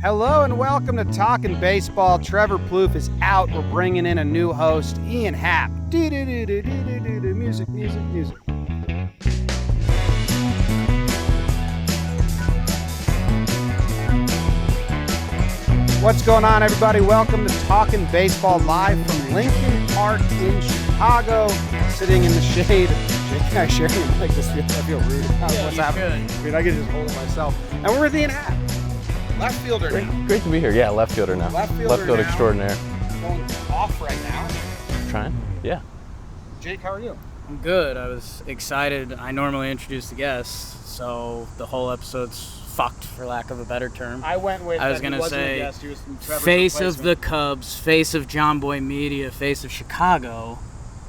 Hello and welcome to Talkin Baseball. Trevor Plouffe is out. We're bringing in a new host, Ian Happ. Music, music, music. What's going on, everybody? Welcome to Talkin Baseball live from Lincoln Park in Chicago. Sitting in the shade. Jake and I sharing like this. I feel rude about what's happening. I mean, I can just hold it myself. And we're with Ian Happ. Left fielder now. Great to be here. Yeah, left fielder now. Left field now. Extraordinaire. Going off right now. Trying? Yeah. Jake, how are you? I'm good. I was excited. I normally introduce the guests, so the whole episode's fucked, for lack of a better term. I went with. I was going to say, guest, face of the Cubs, face of Jomboy Media, face of Chicago,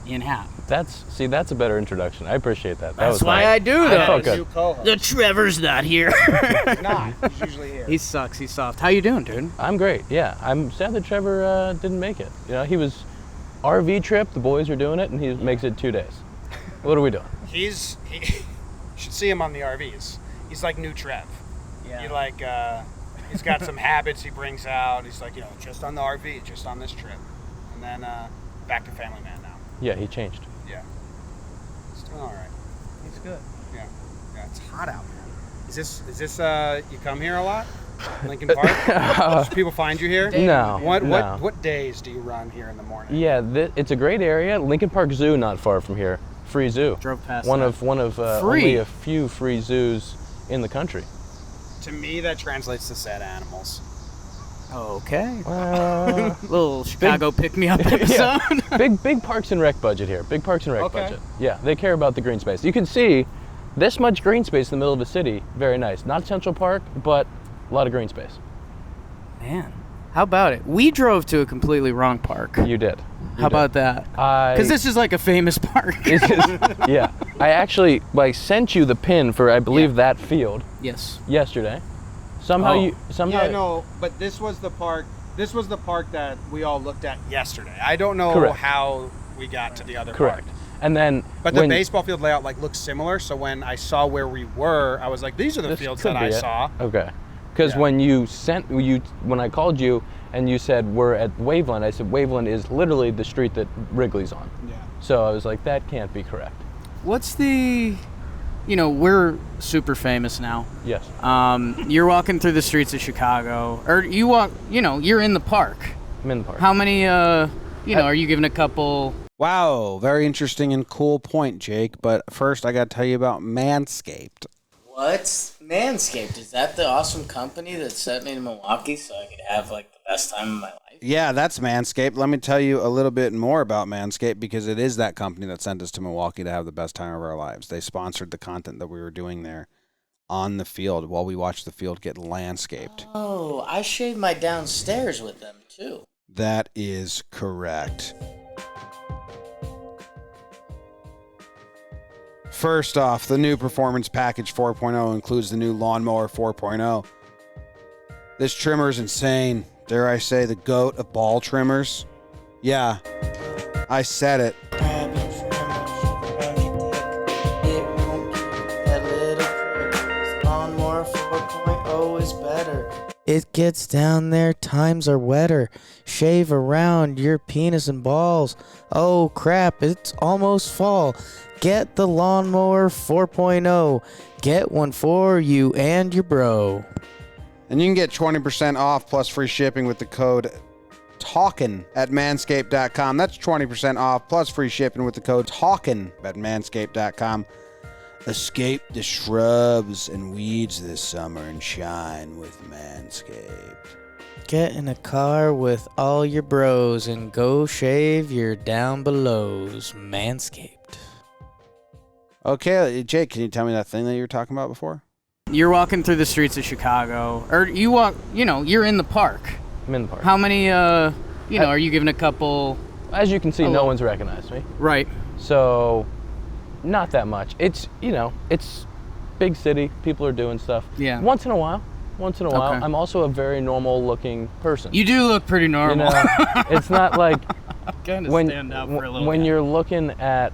Ian Happ. That's a better introduction. I appreciate that. That's why I do that. I felt good. The Trevor's not here. He's not. He's usually here. He sucks. He's soft. How you doing, dude? I'm great. Yeah, I'm sad that Trevor didn't make it. You know, he was RV trip. The boys are doing it, and he makes it 2 days. What are we doing? He should see him on the RVs. He's like new Trev. Yeah. He's got some habits he brings out. He's like, just on the RV, just on this trip, and then back to family man now. Yeah, he changed. Yeah. He's doing all right. He's good. Yeah. Yeah. It's hot out, man. Is this you come here a lot? Lincoln Park? Do people find you here? No. What days do you run here in the morning? Yeah, it's a great area. Lincoln Park Zoo, not far from here. Free zoo. Drove past one that. of only a few free zoos in the country. To me, that translates to sad animals. Okay. Little Chicago pick-me-up episode. Yeah. Big Parks and Rec budget here. Big Parks and Rec Okay. budget. Yeah, they care about the green space. You can see this much green space in the middle of the city. Very nice. Not Central Park, but a lot of green space. Man, how about it? We drove to a completely wrong park. You did. How about that? Because this is like a famous park. Yeah. I actually sent you the pin for, I believe, that field. Yes. Yesterday. Somehow. Yeah, no, but this was the park. This was the park that we all looked at yesterday. I don't know Correct. how we got to the other Correct. park. And then, but the baseball field layout looks similar. So when I saw where we were, I was like, "These are the fields that I saw." Okay. Because when I called you and you said we're at Waveland, I said Waveland is literally the street that Wrigley's on. Yeah. So I was like, that can't be correct. What's the, we're super famous now. Yes. You're walking through the streets of Chicago, or you walk, you're in the park. I'm in the park. How many, are you giving a couple? Wow, very interesting and cool point, Jake. But first, I got to tell you about Manscaped. What? Manscaped, is that the awesome company that sent me to Milwaukee so I could have the best time of my life? Yeah, that's Manscaped. Let me tell you a little bit more about Manscaped because it is that company that sent us to Milwaukee to have the best time of our lives. They sponsored the content that we were doing there on the field while we watched the field get landscaped. Oh, I shaved my downstairs with them too. That is correct. First off, the new Performance Package 4.0 includes the new Lawnmower 4.0. This trimmer is insane. Dare I say the GOAT of ball trimmers? Yeah, I said it. Lawnmower 4.0 is better. It gets down there, times are wetter. Shave around your penis and balls. Oh crap, it's almost fall. Get the Lawnmower 4.0. Get one for you and your bro. And you can get 20% off plus free shipping with the code Talkin at manscaped.com. That's 20% off plus free shipping with the code Talkin at manscaped.com. Escape the shrubs and weeds this summer and shine with Manscaped. Get in a car with all your bros and go shave your down belows. Manscaped. Okay, Jake, can you tell me that thing that you were talking about before? You're walking through the streets of Chicago, or you walk, you're in the park. I'm in the park. How many, are you giving a couple? As you can see, no one's recognized me. Right. So, not that much. It's, it's big city. People are doing stuff. Yeah. Once in a while. Okay. I'm also a very normal-looking person. You do look pretty normal. It's not like kind of stand out for a little when bit. you're looking at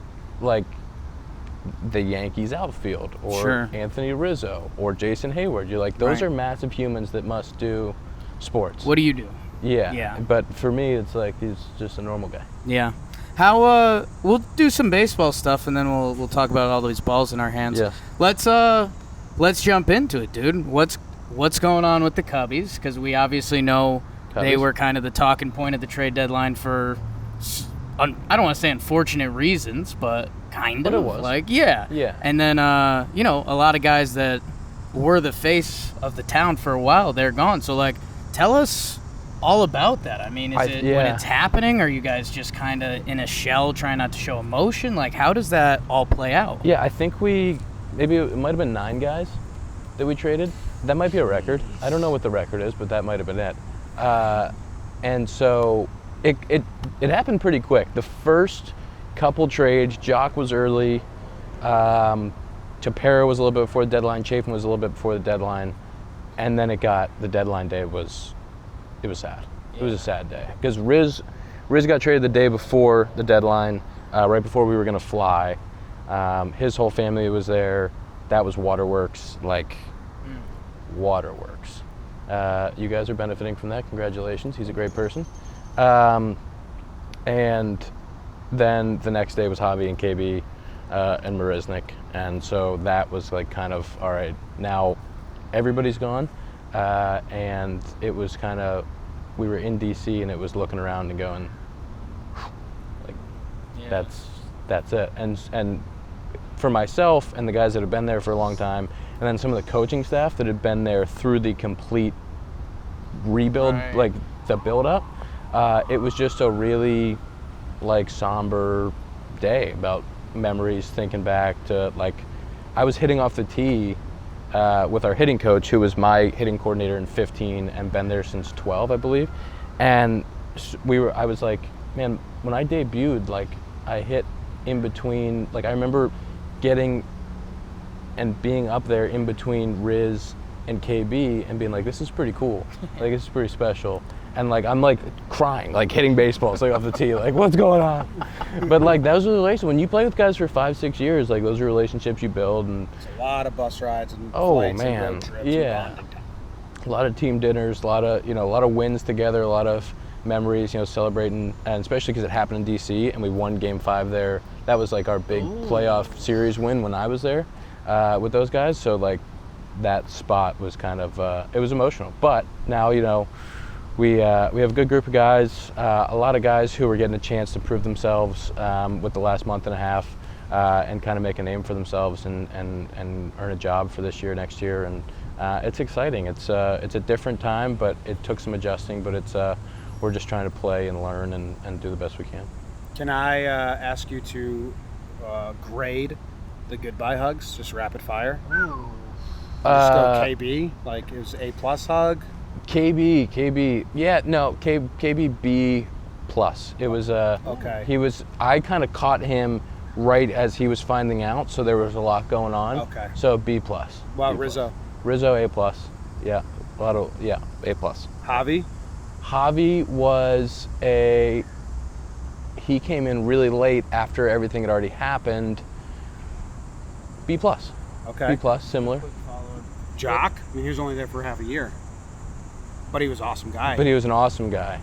the Yankees outfield or Sure. Anthony Rizzo or Jason Hayward. You're like, those Right. are massive humans that must do sports. What do you do? Yeah. Yeah. But for me, it's like he's just a normal guy. Yeah. How we'll do some baseball stuff and then we'll talk about all these balls in our hands. Yes. Let's jump into it, dude. What's going on with the Cubbies? Because we obviously know they were kind of the talking point at the trade deadline for I don't want to say unfortunate reasons, but kind of. But it was. Like, yeah. Yeah. And then a lot of guys that were the face of the town for a while, they're gone. So like, tell us all about that. I mean, when it's happening, are you guys just kind of in a shell trying not to show emotion? Like, how does that all play out? Yeah, I think maybe it might have been 9 guys that we traded. That might be a record. I don't know what the record is, but that might have been it. And so it happened pretty quick. The first couple trades, Jock was early. Chapera was a little bit before the deadline. Chafin was a little bit before the deadline. And then the deadline day was sad. It was a sad day. Because Riz got traded the day before the deadline, right before we were going to fly. His whole family was there. That was waterworks, waterworks. You guys are benefiting from that. Congratulations. He's a great person. And then the next day was Javi and KB and Marisnik. And so that was like kind of, all right, now everybody's gone. And it was kind of, we were in DC and it was looking around and going, like, that's it. And for myself and the guys that have been there for a long time, and then some of the coaching staff that had been there through the complete rebuild, like the build-up, it was just a really like somber day about memories, thinking back to like, I was hitting off the tee with our hitting coach, who was my hitting coordinator in 15 and been there since 12, I believe. And I was like, man, when I debuted, like I hit in between, like I remember getting and being up there in between Riz and KB and being like, this is pretty cool. Like, this is pretty special. And like, I'm like crying, like hitting baseballs like off the tee, like what's going on? But like, that was a relationship. When you play with guys for 5-6 years, like those are relationships you build. And it's a lot of bus rides and flights and road trips and bonding time. A lot of team dinners, a lot of wins together, a lot of memories, celebrating, and especially because it happened in DC and we won Game 5 there. That was like our big playoff series win when I was there with those guys. So like that spot was kind of, it was emotional. But now, we have a good group of guys, a lot of guys who are getting a chance to prove themselves with the last month and a half and kind of make a name for themselves and earn a job for this year, next year. And it's exciting. It's a different time, but it took some adjusting, but we're just trying to play and learn and do the best we can. Can I ask you to grade the goodbye hugs, just rapid fire? Ooh. Just go KB, like it was A+ hug. KB, yeah, no, KB B+. It was okay. I kind of caught him right as he was finding out, so there was a lot going on. Okay. So B+. Wow, B+. Rizzo. Rizzo A+. Yeah, A+. Javi was he came in really late after everything had already happened. B+. Okay. B+, similar. Jock, I mean, he was only there for half a year, but he was an awesome guy. But he was an awesome guy.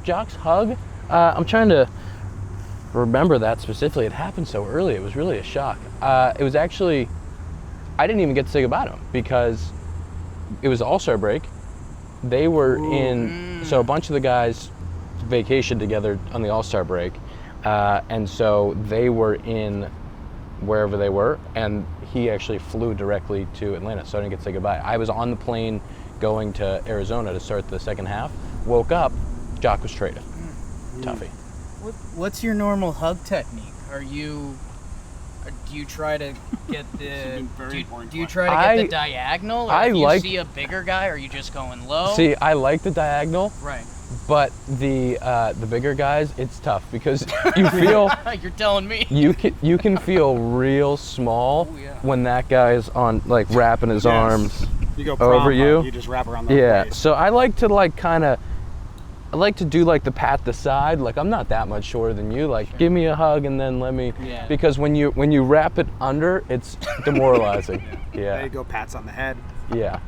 Jock's hug, I'm trying to remember that specifically. It happened so early. It was really a shock. It was actually, I didn't even get to say goodbye to him because it was All-Star break. They were so a bunch of the guys vacationed together on the All-Star break, and so they were in wherever they were, and he actually flew directly to Atlanta, so I didn't get to say goodbye. I was on the plane going to Arizona to start the second half, woke up, Jock was traded. Toughie. What's your normal hug technique? Do you try to get the do you try to get the diagonal, or if you see a bigger guy, are you just going low? See, I like the diagonal. Right. But the bigger guys, it's tough because you feel you're telling me you can feel real small when that guy's on like wrapping his arms over you. You just wrap around the waist. So I like to do like the pat the side. Like I'm not that much shorter than you. Like give me a hug and then let me. Yeah. Because when you wrap it under, it's demoralizing. There you go, pats on the head. Yeah.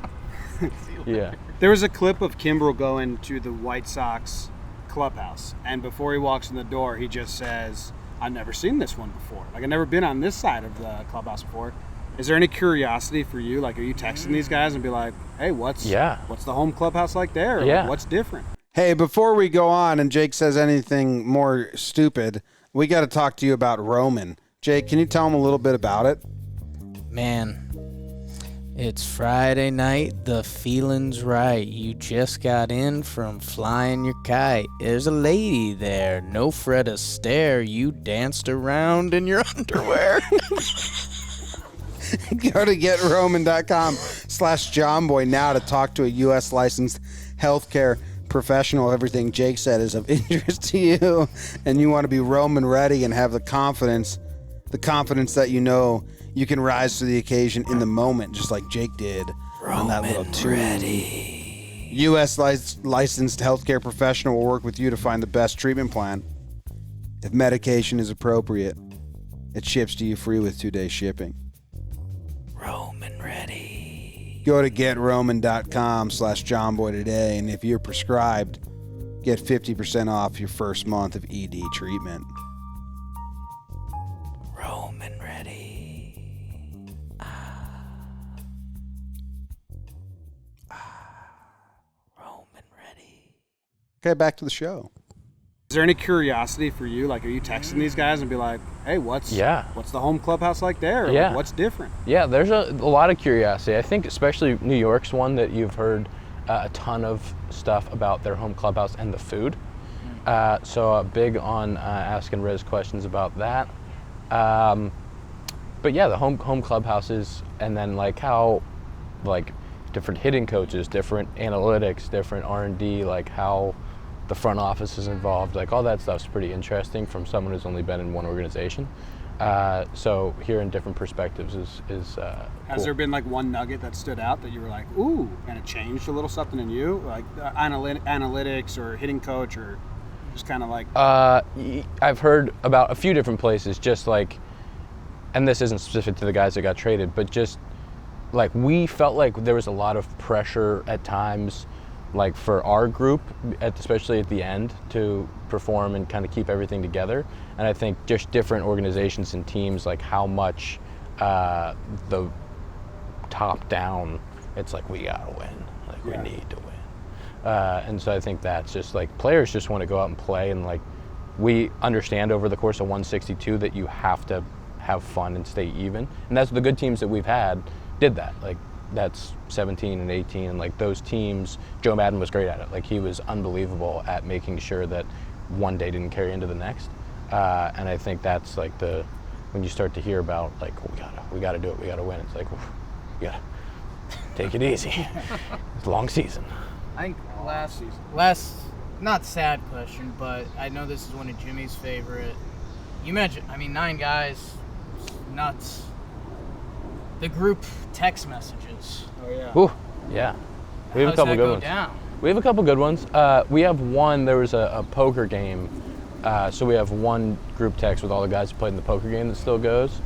Yeah. There was a clip of Kimbrel going to the White Sox clubhouse, and before he walks in the door, he just says, I've never seen this one before. Like, I've never been on this side of the clubhouse before. Is there any curiosity for you? Like, are you texting these guys and be like, hey, what's the home clubhouse like there? Or like, what's different? Hey, before we go on and Jake says anything more stupid, we got to talk to you about Roman. Jake, can you tell him a little bit about it? Man, it's Friday night, the feeling's right. You just got in from flying your kite. There's a lady there, no Fred Astaire. You danced around in your underwear. Go to GetRoman.com/Jomboy now to talk to a U.S. licensed healthcare professional. Everything Jake said is of interest to you, and you want to be Roman ready and have the confidence that you know you can rise to the occasion in the moment, just like Jake did on that little tune. Ready. U.S. licensed healthcare professional will work with you to find the best treatment plan. If medication is appropriate, it ships to you free with 2-day shipping. Roman ready. Go to GetRoman.com/Jomboy today, and if you're prescribed, get 50% off your first month of ED treatment. Roman ready. Roman ready. Okay, back to the show. Is there any curiosity for you? Like, are you texting these guys and be like, hey, what's the home clubhouse like there? Or like, what's different? Yeah, there's a lot of curiosity. I think especially New York's one that you've heard a ton of stuff about their home clubhouse and the food. So big on asking Riz questions about that. But yeah, the home clubhouses, and then like how like different hitting coaches, different analytics, different R&D, like how the front office is involved, like all that stuff's pretty interesting from someone who's only been in one organization. So hearing different perspectives is Has cool. there been like one nugget that stood out that you were like, ooh, and it changed a little something in you? Like analytics or hitting coach, or just kind of like... I've heard about a few different places, just like, and this isn't specific to the guys that got traded, but just like we felt like there was a lot of pressure at times, like for our group, especially at the end, to perform and kind of keep everything together. And I think just different organizations and teams, like how much the top down, it's like we gotta win, like we need to win. And so I think that's just like players just want to go out and play, and like we understand over the course of 162 that you have to have fun and stay even. And that's the good teams that we've had did that. Like that's 17 and 18, and like those teams, Joe Madden was great at it. Like he was unbelievable at making sure that one day didn't carry into the next. And I think that's like when you start to hear about like we gotta do it, we gotta win. It's like we gotta take it easy. It's a long season. I think last not sad question, but I know this is one of Jimmy's favorite. You mentioned, 9 guys, nuts. The group text messages. Oh yeah. Ooh, yeah. We have a couple good ones. Down? We have a couple good ones. We have one. There was a poker game, so we have one group text with all the guys who played in the poker game that still goes.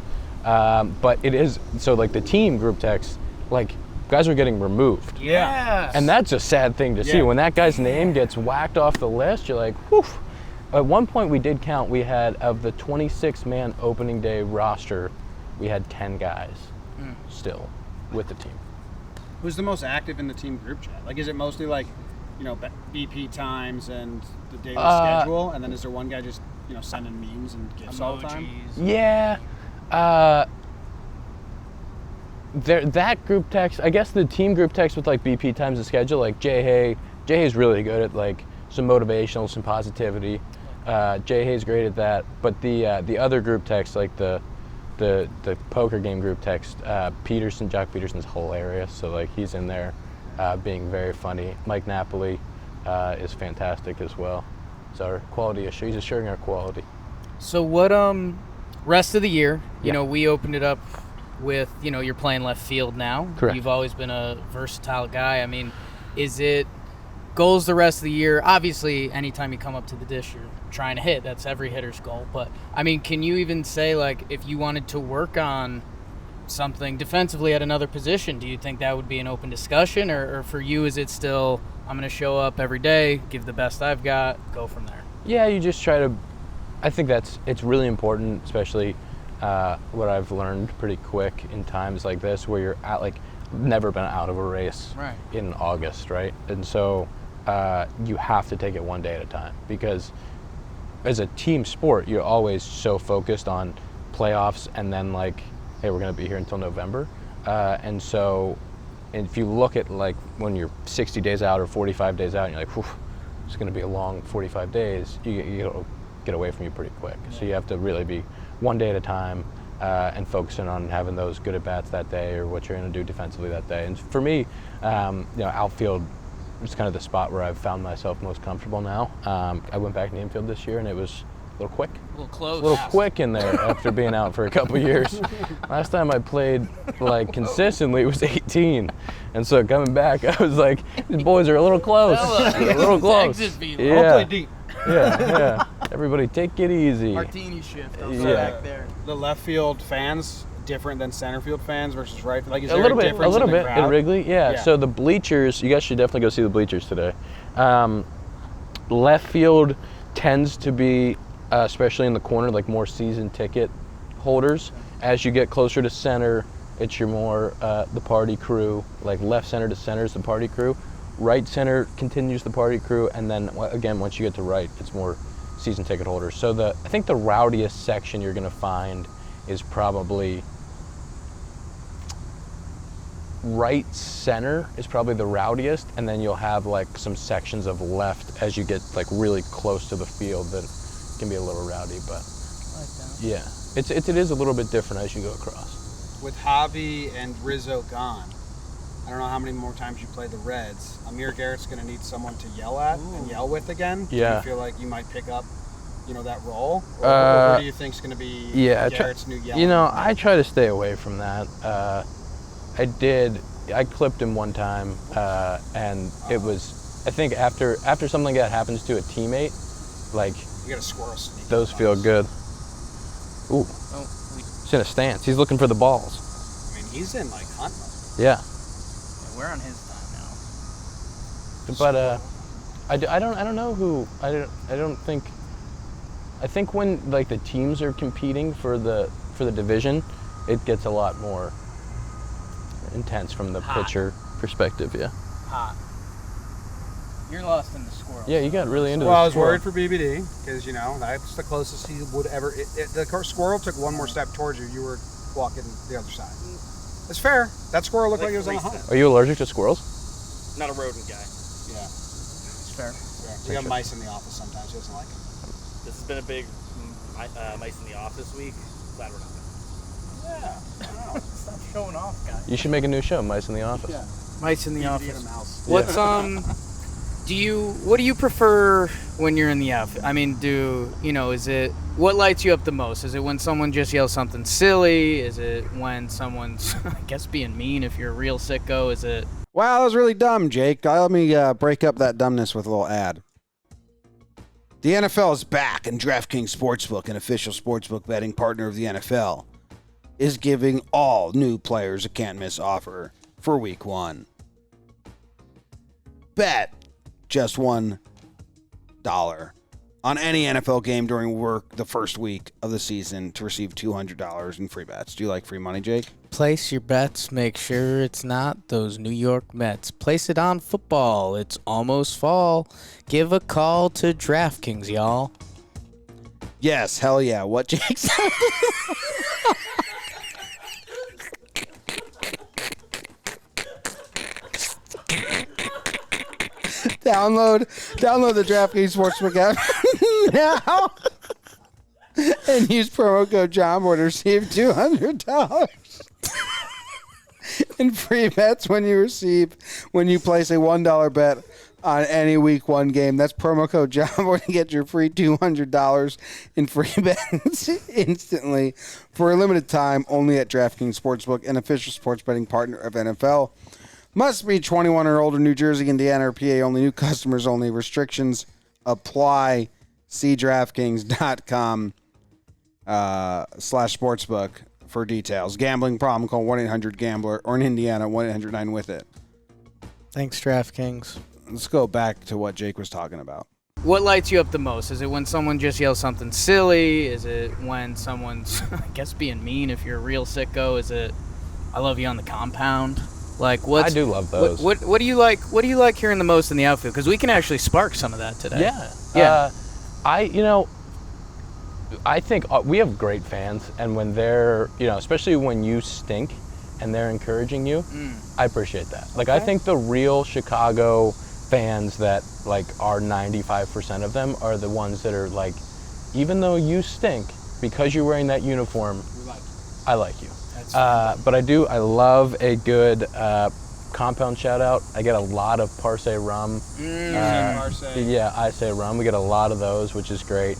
But it is so like the team group text, like guys are getting removed. Yeah. And that's a sad thing to see. When that guy's name gets whacked off the list, you're like, whew. At one point we did count. We had, of the 26-man opening day roster, we had 10 guys still with the team. Who's the most active in the team group chat? Like, is it mostly like, BP times and the daily schedule, and then is there one guy just, sending memes and gifs all the time? Yeah. That group text, I guess the team group text with like BP times the schedule, like Jay Hay's really good at like some motivational, some positivity. Jay Hay's great at that. But the other group text, like the poker game group text, Jock Peterson's hilarious. So like he's in there being very funny. Mike Napoli is fantastic as well. So our quality issue, he's assuring our quality. So what rest of the year, we opened it up with, you're playing left field now. Correct. You've always been a versatile guy. Is it goals the rest of the year? Obviously, anytime you come up to the dish, you're trying to hit. That's every hitter's goal. But, can you even say, like, if you wanted to work on something defensively at another position, do you think that would be an open discussion? Or for you, is it still, I'm going to show up every day, give the best I've got, go from there? Yeah, you just try to, I think it's really important, especially what I've learned pretty quick in times like this where you're at, like, never been out of a race in August, right? And so you have to take it one day at a time, because as a team sport, you're always so focused on playoffs and then, like, hey, we're going to be here until November. And so if you look at, like, when you're 60 days out or 45 days out and you're like, whew, it's going to be a long 45 days, you get away from you pretty quick. Yeah. So you have to really be one day at a time and focusing on having those good at-bats that day or what you're going to do defensively that day. And for me, outfield is kind of the spot where I've found myself most comfortable now. I went back in the infield this year, and it was a little quick. A little close. A little quick in there after being out for a couple years. Last time I played, like, consistently was 18. And so coming back, I was like, these boys are a little close. A little close. Yeah. I'll play deep. Yeah. Everybody take it easy. Martini shift. Back there. The left field fans different than center field fans versus right? Like, is a there little a bit difference in the crowd? at Wrigley? Yeah. So the bleachers, you guys should definitely go see the bleachers today. Left field tends to be, especially in the corner, like more season ticket holders. As you get closer to center, it's your more the party crew. Like left center to center is the party crew. Right center continues the party crew, and then again, once you get to right, it's more season ticket holders. So I think the rowdiest section you're going to find is probably right center is probably the rowdiest, and then you'll have like some sections of left as you get like really close to the field that can be a little rowdy, but yeah, it is a little bit different as you go across. With Javi and Rizzo gone, I don't know how many more times you play the Reds. Amir Garrett's going to need someone to yell at and yell with again. Yeah. Do you feel like you miid pick up, that role? Or do you think it's going to be Garrett's new yelling? I try to stay away from that. I clipped him one time, and it was, I think after something like that happens to a teammate, like, you got a squirrel sneak. Those feel good. Ooh. He's in a stance. He's looking for the balls. I mean, he's in like hunt mode. Yeah. We're on his time now. But I don't know who. I think when like the teams are competing for the division, it gets a lot more intense from the pitcher perspective. Yeah. Hot. You're lost in the squirrel. Yeah, you got really into Well, I was squirrel. worried for BBD because, that's the closest he would ever. The squirrel took one more step towards you. You were walking the other side. It's fair. That squirrel looked like he was on a hunt. Are you allergic to squirrels? Not a rodent guy. Yeah. It's fair. We have mice in the office sometimes. He doesn't like them. This has been a big mice in the office week. Glad we're not. Yeah. Stop showing off, guys. You should make a new show, Mice in the Office. Yeah. Mice in the BBD office. and a mouse. What's what do you prefer when you're in the outfit? I mean, what lights you up the most? Is it when someone just yells something silly? Is it when someone's, I guess, being mean if you're a real sicko? Is it? Wow, that was really dumb, Jake. Let me break up that dumbness with a little ad. The NFL is back, and DraftKings Sportsbook, an official sportsbook betting partner of the NFL, is giving all new players a can't-miss offer for Week 1. Bet just $1 on any NFL game during work the first week of the season to receive $200 in free bets. Do you like free money, Jake? Place your bets. Make sure it's not those New York Mets. Place it on football. It's almost fall. Give a call to DraftKings, y'all. Yes, hell yeah. What, Jake said? Download the DraftKings Sportsbook app now and use promo code Jomboy to receive $200 in free bets when you place a $1 bet on any Week 1 game. That's promo code Jomboy to get your free $200 in free bets instantly for a limited time only at DraftKings Sportsbook, an official sports betting partner of NFL. Must be 21 or older, New Jersey, Indiana, or PA only. New customers only. Restrictions apply. See DraftKings.com /sportsbook for details. Gambling problem, call 1-800-GAMBLER or in Indiana, 1-800-9-WITH-IT. Thanks, DraftKings. Let's go back to what Jake was talking about. What lights you up the most? Is it when someone just yells something silly? Is it when someone's, I guess, being mean if you're a real sicko? Is it, I love you on the compound? Like, I do love those. What do you like? What do you like hearing the most in the outfield? Because we can actually spark some of that today. Yeah. I think we have great fans, and when they're, especially when you stink and they're encouraging you, I appreciate that. Like, I think the real Chicago fans that, like, are 95% of them are the ones that are like, even though you stink, because you're wearing that uniform, I like you. But I love a good compound shout out. I get a lot of Parse rum. Yeah, I say rum. We get a lot of those, which is great.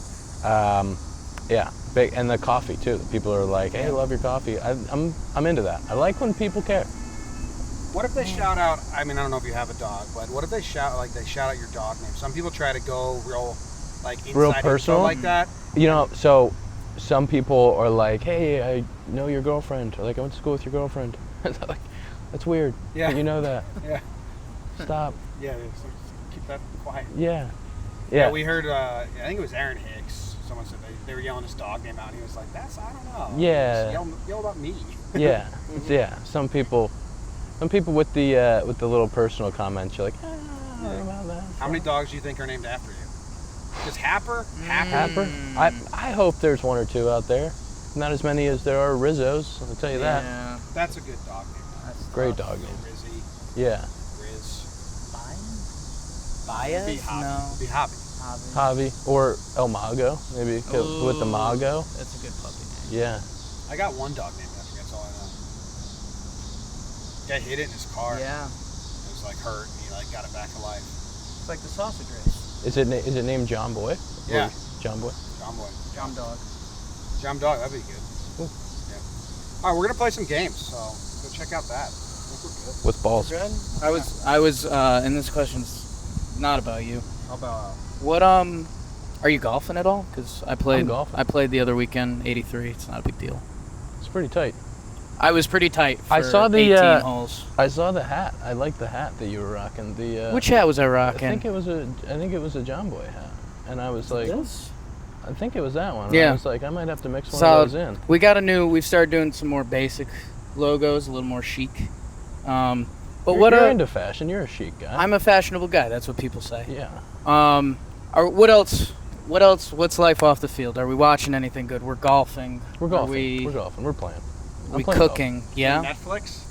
Big, and the coffee too. People are like, "Hey, I love your coffee." I'm into that. I like when people care. What if they shout out? I mean, I don't know if you have a dog, but what if they shout out your dog name? Some people try to go real personal like that. So some people are like, "Hey, I know your girlfriend," or like, "I went to school with your girlfriend." Like, that's weird. Yeah. You know that. Yeah. Stop. Yeah. Keep that quiet. Yeah. We heard. I think it was Aaron Hicks. Someone said they were yelling his dog name out, and he was like, I don't know. Yeah. Yell about me. Yeah. Yeah. Some people with the little personal comments, you're like, I don't know about that. How many dogs do you think are named after you? Just Happer? Happer? I hope there's one or two out there. Not as many as there are Rizzos, I'll tell you that. Yeah. That's a good dog name. That's great dog name. Rizzy. Yeah. Riz. Bias? No. Be Hobby. Javi or El Mago, maybe with the Mago. That's a good puppy name. Yeah. I got one dog named after me, that's all I know. Guy hit it in his car. Yeah. It was hurt, and he got it back to life. It's like the sausage race. Is it named Jomboy? Yeah. Jomboy. Jom Dog. Jom Dog, that'd be good. Cool. Yeah. All right, we're gonna play some games, so go check out that. I think we're good. With balls. Good. I was, and this question's not about you. How about? What are you golfing at all? Because I played the other weekend, 83. It's not a big deal. It's pretty tight. I was pretty tight for I saw the 18 holes. I saw the hat. I like the hat that you were rocking. Which hat was I rocking? I think it was a Jomboy hat. And I was like, this? I think it was that one. Yeah. I was like, I might have to mix one of those in. We've started doing some more basic logos, a little more chic. But you're into fashion. You're a chic guy. I'm a fashionable guy. That's what people say. Yeah. What else? What's life off the field? Are we watching anything good? We're golfing. We're golfing. We're golfing. We're playing. We cooking. Golf. Yeah. Netflix?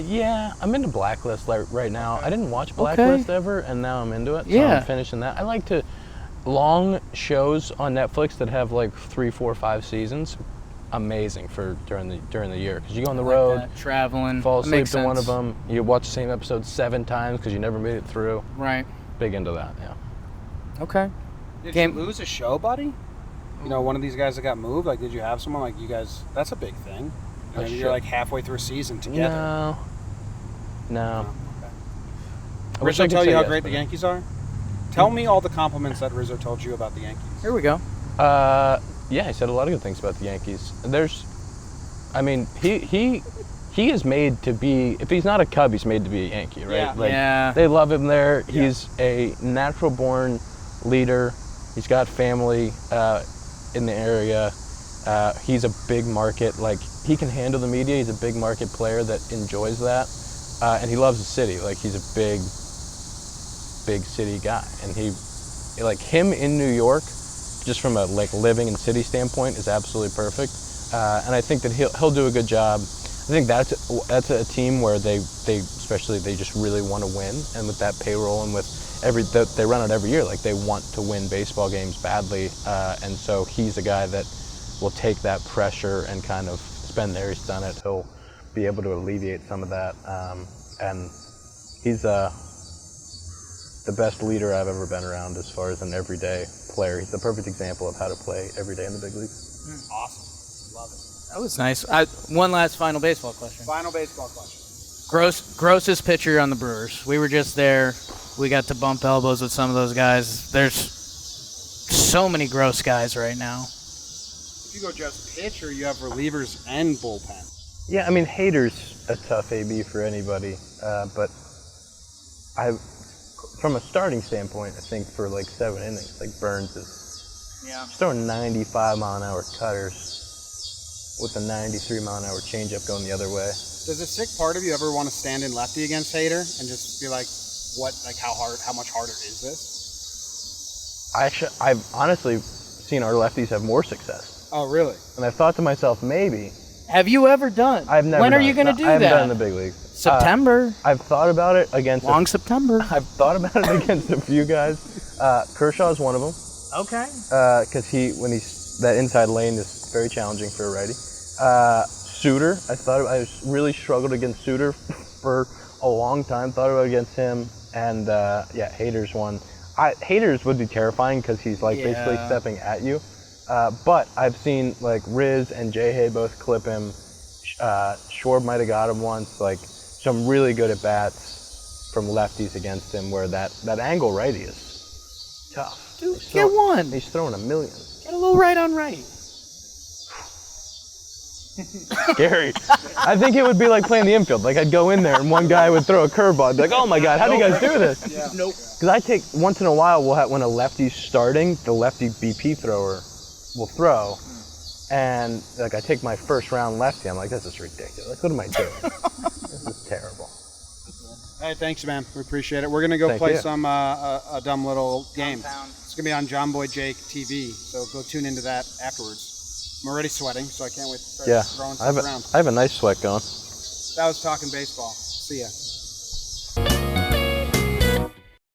Yeah, I'm into Blacklist right now. I didn't watch Blacklist ever, and now I'm into it. So I'm finishing that. I like long shows on Netflix that have 3, 4, 5 seasons. Amazing for during the year because you go on the road, traveling, fall asleep to one of them. You watch the same episode 7 times because you never made it through. Right. Big into that. Yeah. Okay. Did you lose a show, buddy? One of these guys that got moved. Did you have someone you guys? That's a big thing. You're halfway through a season together. No. Okay. Rizzo tell you how great the Yankees are? Tell me all the compliments that Rizzo told you about the Yankees. Here we go. Yeah, he said a lot of good things about the Yankees. He is made to be. If he's not a Cub, he's made to be a Yankee, right? Yeah. They love him there. Yeah. He's a natural-born leader. He's got family in the area. He's a big market. He can handle the media. He's a big market player that enjoys that, and he loves the city. He's a big city guy, and him in New York, just from a living and city standpoint, is absolutely perfect. And I think that he'll do a good job. I think that's a team where they just really want to win, and with that payroll and with they run it every year, they want to win baseball games badly, and so he's a guy that will take that pressure and kind of been there, he's done it. He'll be able to alleviate some of that, and he's the best leader I've ever been around as far as an everyday player. He's the perfect example of how to play every day in the big leagues. Awesome. Love it. That was nice. One last final baseball question. Grossest pitcher on the Brewers. We were just there. We got to bump elbows with some of those guys. There's so many gross guys right now. You go just pitch, or you have relievers and bullpen? Yeah, I mean, Hader's a tough AB for anybody, but from a starting standpoint, I think for like 7 innings, like Burns is throwing 95 mile an hour cutters with a 93 mile an hour changeup going the other way. Does a sick part of you ever want to stand in lefty against Hader and just be like, how much harder is this? I've honestly seen our lefties have more success. Oh, really? And I've thought to myself, maybe. Have you ever done? I've never. When done are you going to do that? I haven't done it in the big leagues. September. I've thought about it against Long September. I've thought about it against a few guys. Kershaw is one of them. Okay. Because that inside lane is very challenging for a righty. Suter, I really struggled against Suter for a long time. Thought about it against him, and Hader's one. Hader's would be terrifying because he's basically stepping at you. But I've seen like Riz and J-Hay both clip him. Schwarb might have got him once. Some really good at bats from lefties against him, where that angle righty is tough. Dude, get one. He's throwing a million. Get a little right on right. Scary. I think it would be like playing the infield. Like I'd go in there and one guy would throw a curveball. I'd be like, oh my God, how do you guys do this? Yeah. Nope. Because I take, once in a while, when a lefty's starting, the lefty BP thrower will throw. And I take my first round lefty. I'm like, this is ridiculous. What am I doing? This is terrible. Hey, thanks, man. We appreciate it. We're going to go play some a dumb little game. It's going to be on Jomboy Jake TV, so go tune into that afterwards. I'm already sweating, so I can't wait to start throwing stuff around. I have a nice sweat going. That was Talking Baseball. See ya.